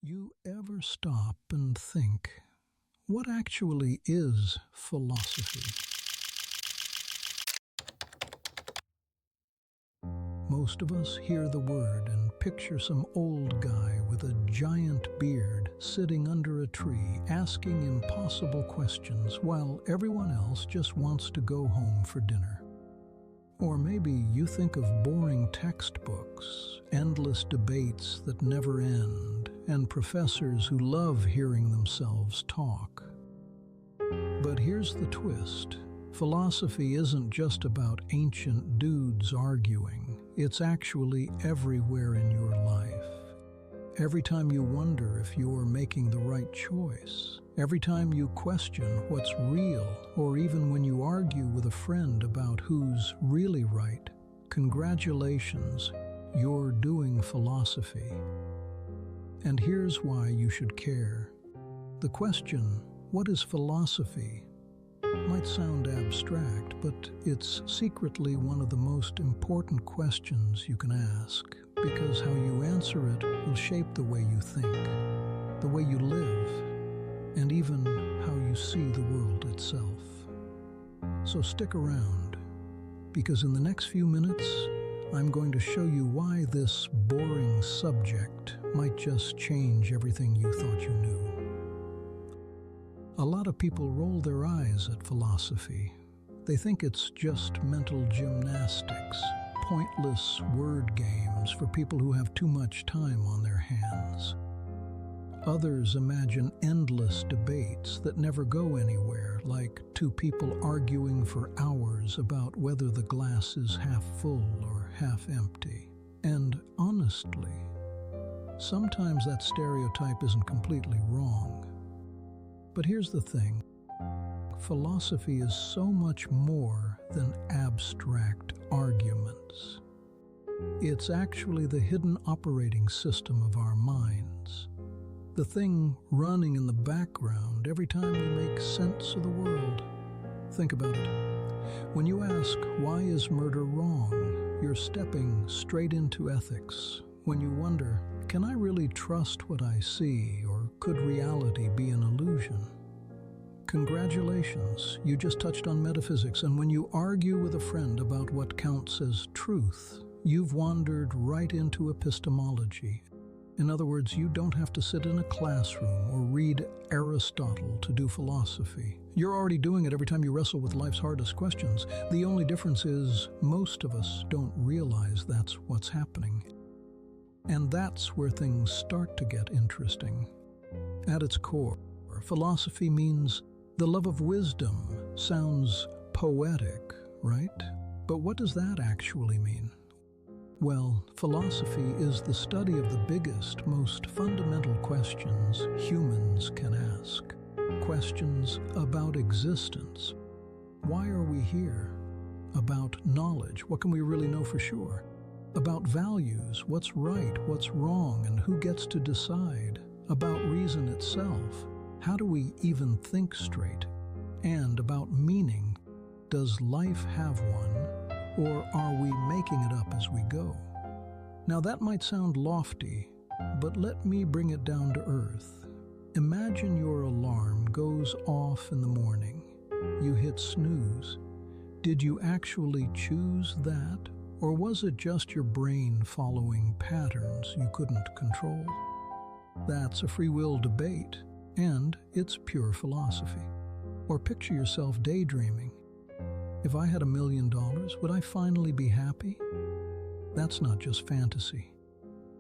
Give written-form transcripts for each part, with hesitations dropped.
You ever stop and think, what actually is philosophy? Most of us hear the word and picture some old guy with a giant beard sitting under a tree asking impossible questions while everyone else just wants to go home for dinner. Or maybe you think of boring textbooks, endless debates that never end, and professors who love hearing themselves talk. But here's the twist. Philosophy isn't just about ancient dudes arguing. It's actually everywhere in your life. Every time you wonder if you're making the right choice, every time you question what's real, or even when you argue with a friend about who's really right, congratulations, you're doing philosophy. And here's why you should care. The question, what is philosophy, might sound abstract, but it's secretly one of the most important questions you can ask, because how you answer it will shape the way you think, the way you live, and even how you see the world itself. So stick around, because in the next few minutes, I'm going to show you why this boring subject might just change everything you thought you knew. A lot of people roll their eyes at philosophy. They think it's just mental gymnastics, pointless word games for people who have too much time on their hands. Others imagine endless debates that never go anywhere, like two people arguing for hours about whether the glass is half full or half empty. And honestly, sometimes that stereotype isn't completely wrong. But here's the thing. Philosophy is so much more than abstract arguments. It's actually the hidden operating system of our minds. The thing running in the background every time we make sense of the world. Think about it. When you ask, why is murder wrong? You're stepping straight into ethics. When you wonder, can I really trust what I see, or could reality be an illusion? Congratulations, you just touched on metaphysics, and when you argue with a friend about what counts as truth, you've wandered right into epistemology. In other words, you don't have to sit in a classroom or read Aristotle to do philosophy. You're already doing it every time you wrestle with life's hardest questions. The only difference is most of us don't realize that's what's happening. And that's where things start to get interesting. At its core, philosophy means the love of wisdom. Sounds poetic, right? But what does that actually mean? Well, philosophy is the study of the biggest, most fundamental questions humans can ask. Questions about existence. Why are we here? About knowledge. What can we really know for sure? About values. What's right, what's wrong, and who gets to decide? About reason itself. How do we even think straight? And about meaning. Does life have one? Or are we making it up as we go? Now that might sound lofty, but let me bring it down to earth. Imagine your alarm goes off in the morning. You hit snooze. Did you actually choose that? Or was it just your brain following patterns you couldn't control? That's a free will debate, and it's pure philosophy. Or picture yourself daydreaming. If I had $1 million, would I finally be happy? That's not just fantasy.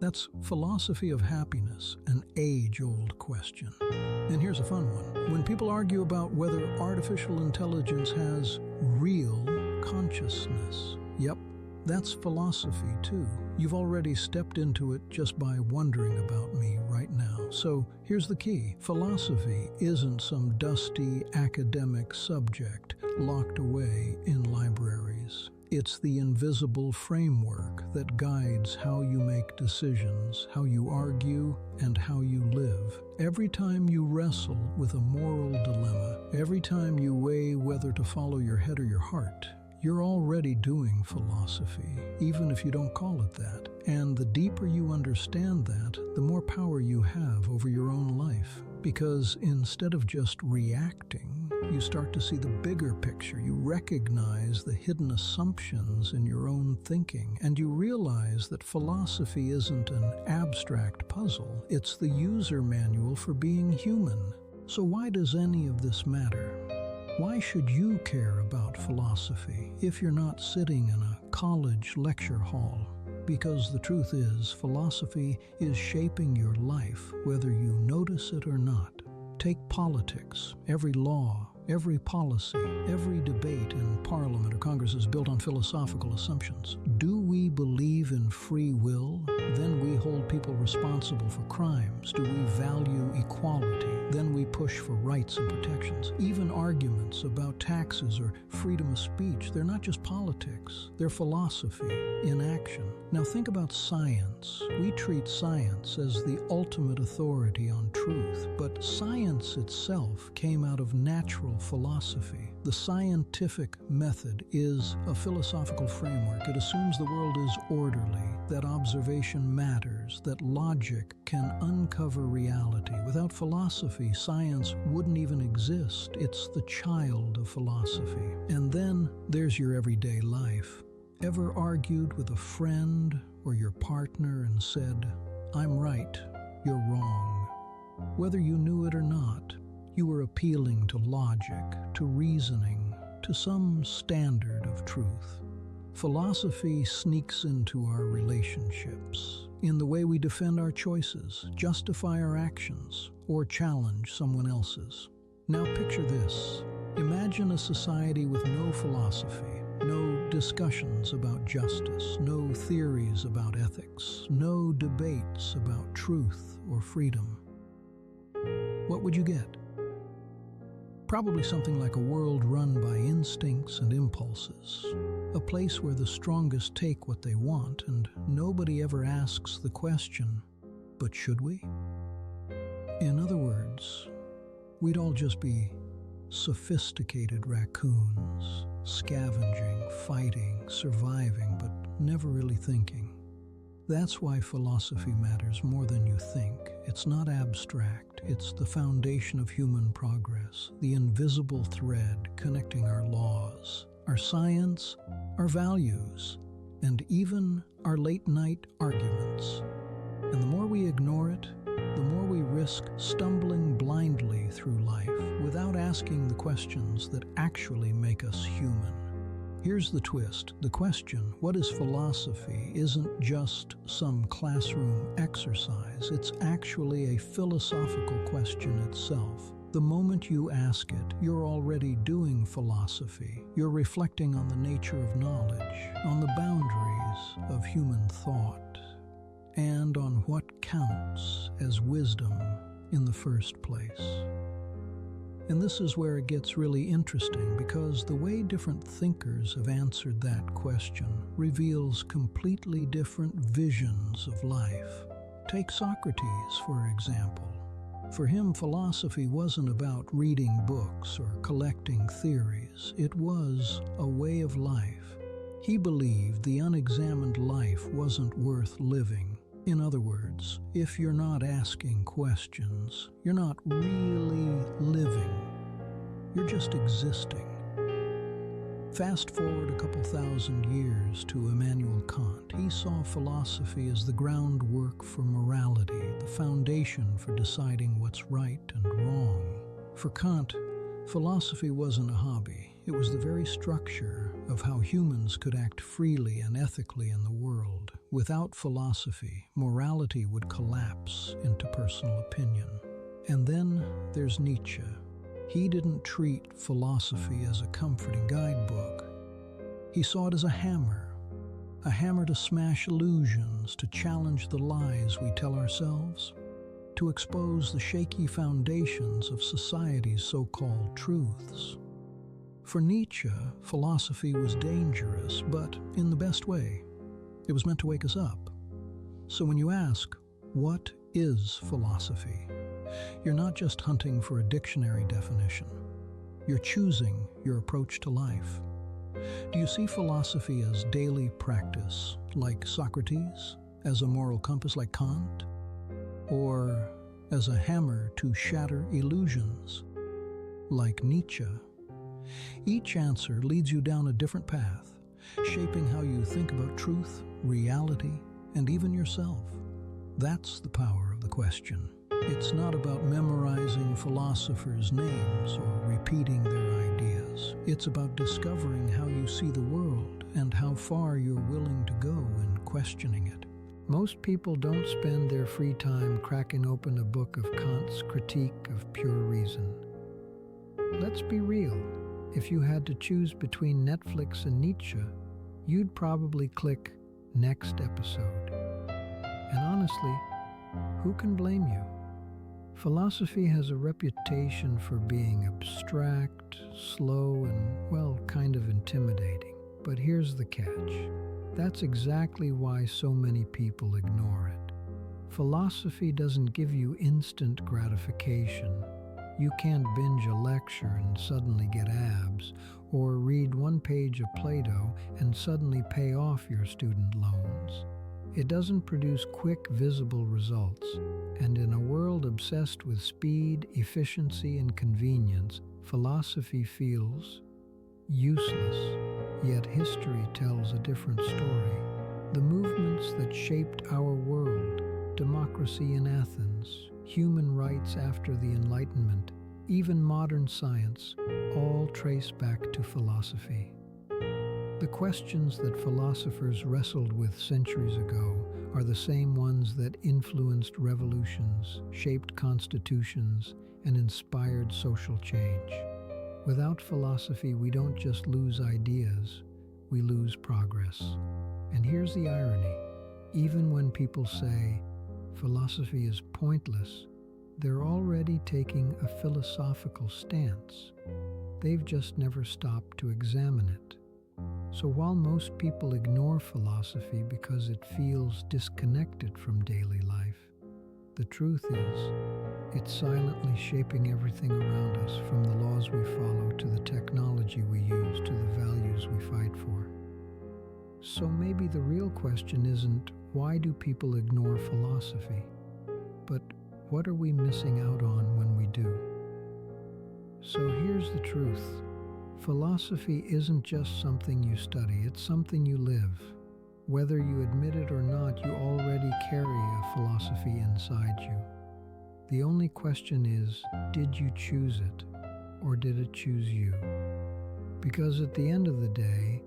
That's philosophy of happiness, an age-old question. And here's a fun one. When people argue about whether artificial intelligence has real consciousness, yep, that's philosophy too. You've already stepped into it just by wondering about me right now. So here's the key. Philosophy isn't some dusty academic subject locked away in libraries. It's the invisible framework that guides how you make decisions, how you argue, and how you live. Every time you wrestle with a moral dilemma, every time you weigh whether to follow your head or your heart, you're already doing philosophy, even if you don't call it that. And the deeper you understand that, the more power you have over your own life. Because instead of just reacting, you start to see the bigger picture. You recognize the hidden assumptions in your own thinking, and you realize that philosophy isn't an abstract puzzle. It's the user manual for being human. So why does any of this matter? Why should you care about philosophy if you're not sitting in a college lecture hall? Because the truth is, philosophy is shaping your life, whether you notice it or not. Take politics. Every law, every policy, every debate in Parliament or Congress is built on philosophical assumptions. Do we believe in free will? Then we hold people responsible for crimes. Do we value equality? Then we push for rights and protections. Even arguments about taxes or freedom of speech, they're not just politics, they're philosophy in action. Now think about science. We treat science as the ultimate authority on truth, but science itself came out of natural philosophy. The scientific method is a philosophical framework. It assumes the world is orderly, that observation matters, that logic can uncover reality. Without philosophy, science wouldn't even exist. It's the child of philosophy. And then there's your everyday life. Ever argued with a friend or your partner and said, "I'm right, you're wrong"? Whether you knew it or not, you were appealing to logic, to reasoning, to some standard of truth. Philosophy sneaks into our relationships, in the way we defend our choices, justify our actions, or challenge someone else's. Now picture this. Imagine a society with no philosophy, no discussions about justice, no theories about ethics, no debates about truth or freedom. What would you get? Probably something like a world run by instincts and impulses, a place where the strongest take what they want and nobody ever asks the question, but should we? In other words, we'd all just be sophisticated raccoons, scavenging, fighting, surviving, but never really thinking. That's why philosophy matters more than you think. It's not abstract. It's the foundation of human progress, the invisible thread connecting our laws, our science, our values, and even our late-night arguments. And the more we ignore it, the more we risk stumbling blindly through life without asking the questions that actually make us human. Here's the twist. The question, what is philosophy, isn't just some classroom exercise. It's actually a philosophical question itself. The moment you ask it, you're already doing philosophy. You're reflecting on the nature of knowledge, on the boundaries of human thought, and on what counts as wisdom in the first place. And this is where it gets really interesting, because the way different thinkers have answered that question reveals completely different visions of life. Take Socrates, for example. For him, philosophy wasn't about reading books or collecting theories. It was a way of life. He believed the unexamined life wasn't worth living. In other words, if you're not asking questions, you're not really living. You're just existing. Fast forward a couple thousand years to Immanuel Kant. He saw philosophy as the groundwork for morality, the foundation for deciding what's right and wrong. For Kant, philosophy wasn't a hobby. It was the very structure of how humans could act freely and ethically in the world. Without philosophy, morality would collapse into personal opinion. And then there's Nietzsche. He didn't treat philosophy as a comforting guidebook. He saw it as a hammer to smash illusions, to challenge the lies we tell ourselves, to expose the shaky foundations of society's so-called truths. For Nietzsche, philosophy was dangerous, but in the best way. It was meant to wake us up. So when you ask, what is philosophy? You're not just hunting for a dictionary definition. You're choosing your approach to life. Do you see philosophy as daily practice, like Socrates, as a moral compass like Kant, or as a hammer to shatter illusions, like Nietzsche? Each answer leads you down a different path, shaping how you think about truth, reality, and even yourself. That's the power of the question. It's not about memorizing philosophers' names or repeating their ideas. It's about discovering how you see the world and how far you're willing to go in questioning it. Most people don't spend their free time cracking open a book of Kant's Critique of Pure Reason. Let's be real. If you had to choose between Netflix and Nietzsche, you'd probably click next episode. And honestly, who can blame you? Philosophy has a reputation for being abstract, slow, and, well, kind of intimidating. But here's the catch. That's exactly why so many people ignore it. Philosophy doesn't give you instant gratification. You can't binge a lecture and suddenly get abs, or read one page of Plato and suddenly pay off your student loans. It doesn't produce quick, visible results, and in a world obsessed with speed, efficiency, and convenience, philosophy feels useless. Yet history tells a different story. The movements that shaped our world, democracy in Athens, human rights after the Enlightenment, even modern science, all trace back to philosophy. The questions that philosophers wrestled with centuries ago are the same ones that influenced revolutions, shaped constitutions, and inspired social change. Without philosophy, we don't just lose ideas, we lose progress. And here's the irony. Even when people say philosophy is pointless, they're already taking a philosophical stance. They've just never stopped to examine it. So while most people ignore philosophy because it feels disconnected from daily life, the truth is, it's silently shaping everything around us, from the laws we follow to the technology we use to the values we fight for. So maybe the real question isn't why do people ignore philosophy, but what are we missing out on when we do? So here's the truth. Philosophy isn't just something you study, it's something you live. Whether you admit it or not, you already carry a philosophy inside you. The only question is, did you choose it, or did it choose you? Because at the end of the day,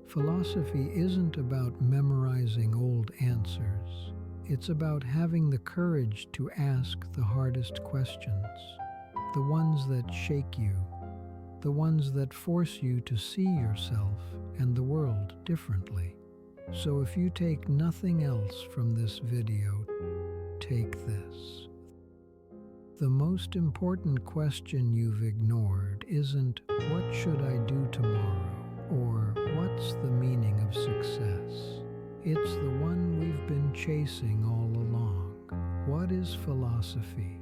philosophy isn't about memorizing old answers. It's about having the courage to ask the hardest questions, the ones that shake you, the ones that force you to see yourself and the world differently. So if you take nothing else from this video, take this. The most important question you've ignored isn't what should I do tomorrow or what's the meaning of success. It's the one we've been chasing all along. What is philosophy?